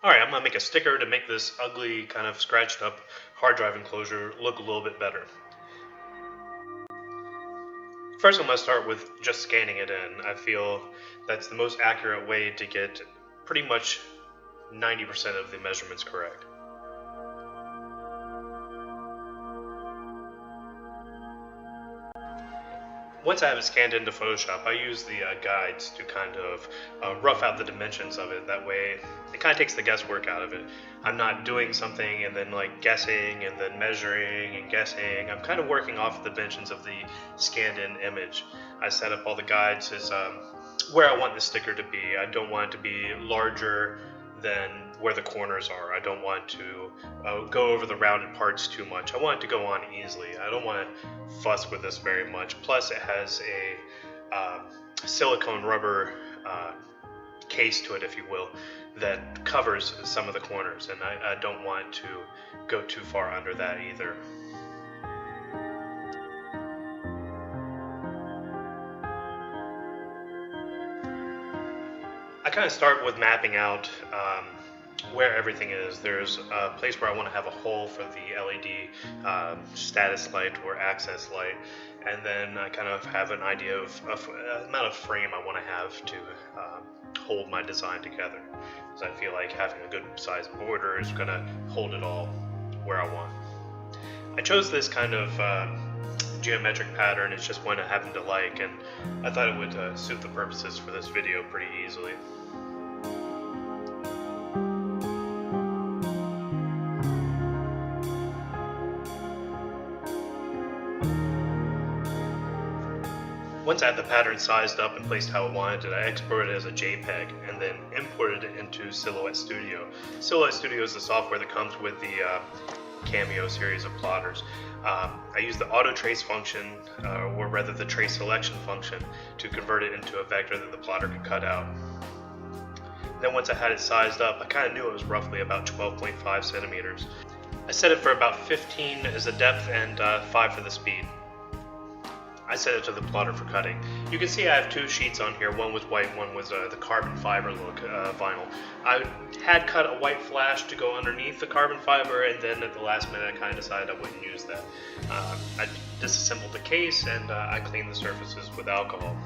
Alright, I'm going to make a sticker to make this ugly, kind of scratched up hard drive enclosure look a little bit better. First, I'm going to start with just scanning it in. I feel that's the most accurate way to get pretty much 90% of the measurements correct. Once I have it scanned into Photoshop, I use the guides to kind of rough out the dimensions of it. That way, it kind of takes the guesswork out of it. I'm not doing something and then like guessing and then measuring and guessing. I'm kind of working off the dimensions of the scanned in image. I set up all the guides as where I want the sticker to be. I don't want it to be larger than where the corners are. I don't want to go over the rounded parts too much. I want it to go on easily. I don't want to fuss with this very much. Plus it has a silicone rubber case to it, if you will, that covers some of the corners, and I don't want to go too far under that either. I kind of start with mapping out where everything is. There's a place where I want to have a hole for the LED status light or access light, and then I kind of have an idea of amount of frame I want to have to hold my design together, because I feel like having a good sized border is going to hold it all where I want. I chose this kind of geometric pattern. It's just one I happen to like, and I thought it would suit the purposes for this video pretty easily. Once I had the pattern sized up and placed how I wanted it, I exported it as a JPEG and then imported it into Silhouette Studio. Silhouette Studio is the software that comes with the Cameo series of plotters. I used the auto trace function, or rather the trace selection function, to convert it into a vector that the plotter could cut out. Then once I had it sized up, I kind of knew it was roughly about 12.5 centimeters. I set it for about 15 as the depth and 5 for the speed. I set it to the plotter for cutting. You can see I have two sheets on here. One was white, one was the carbon fiber look vinyl. I had cut a white flash to go underneath the carbon fiber, and then at the last minute I kind of decided I wouldn't use that. I disassembled the case and I cleaned the surfaces with alcohol.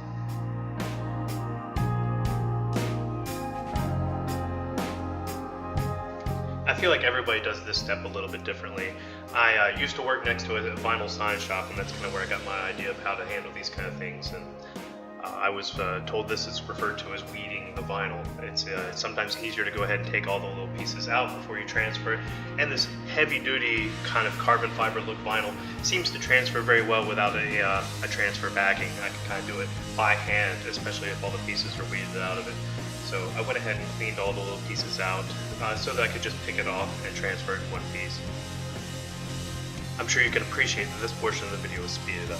I feel like everybody does this step a little bit differently. I used to work next to a vinyl sign shop, and that's kind of where I got my idea of how to handle these kind of things. And I was told this is referred to as weeding the vinyl. It's sometimes easier to go ahead and take all the little pieces out before you transfer it. And this heavy-duty kind of carbon fiber look vinyl seems to transfer very well without a transfer backing. I can kind of do it by hand, especially if all the pieces are weeded out of it. So I went ahead and cleaned all the little pieces out so that I could just pick it off and transfer it in one piece. I'm sure you can appreciate that this portion of the video is speeded up.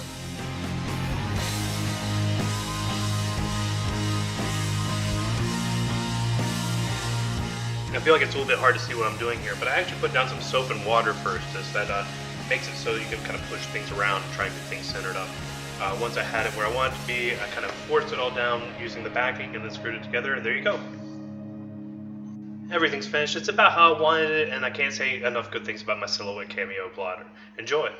I feel like it's a little bit hard to see what I'm doing here, but I actually put down some soap and water first, as that makes it so you can kind of push things around and try and get things centered up. Once I had it where I wanted it to be, I kind of forced it all down using the backing and then screwed it together, and there you go. Everything's finished. It's about how I wanted it, and I can't say enough good things about my Silhouette Cameo plotter. Enjoy!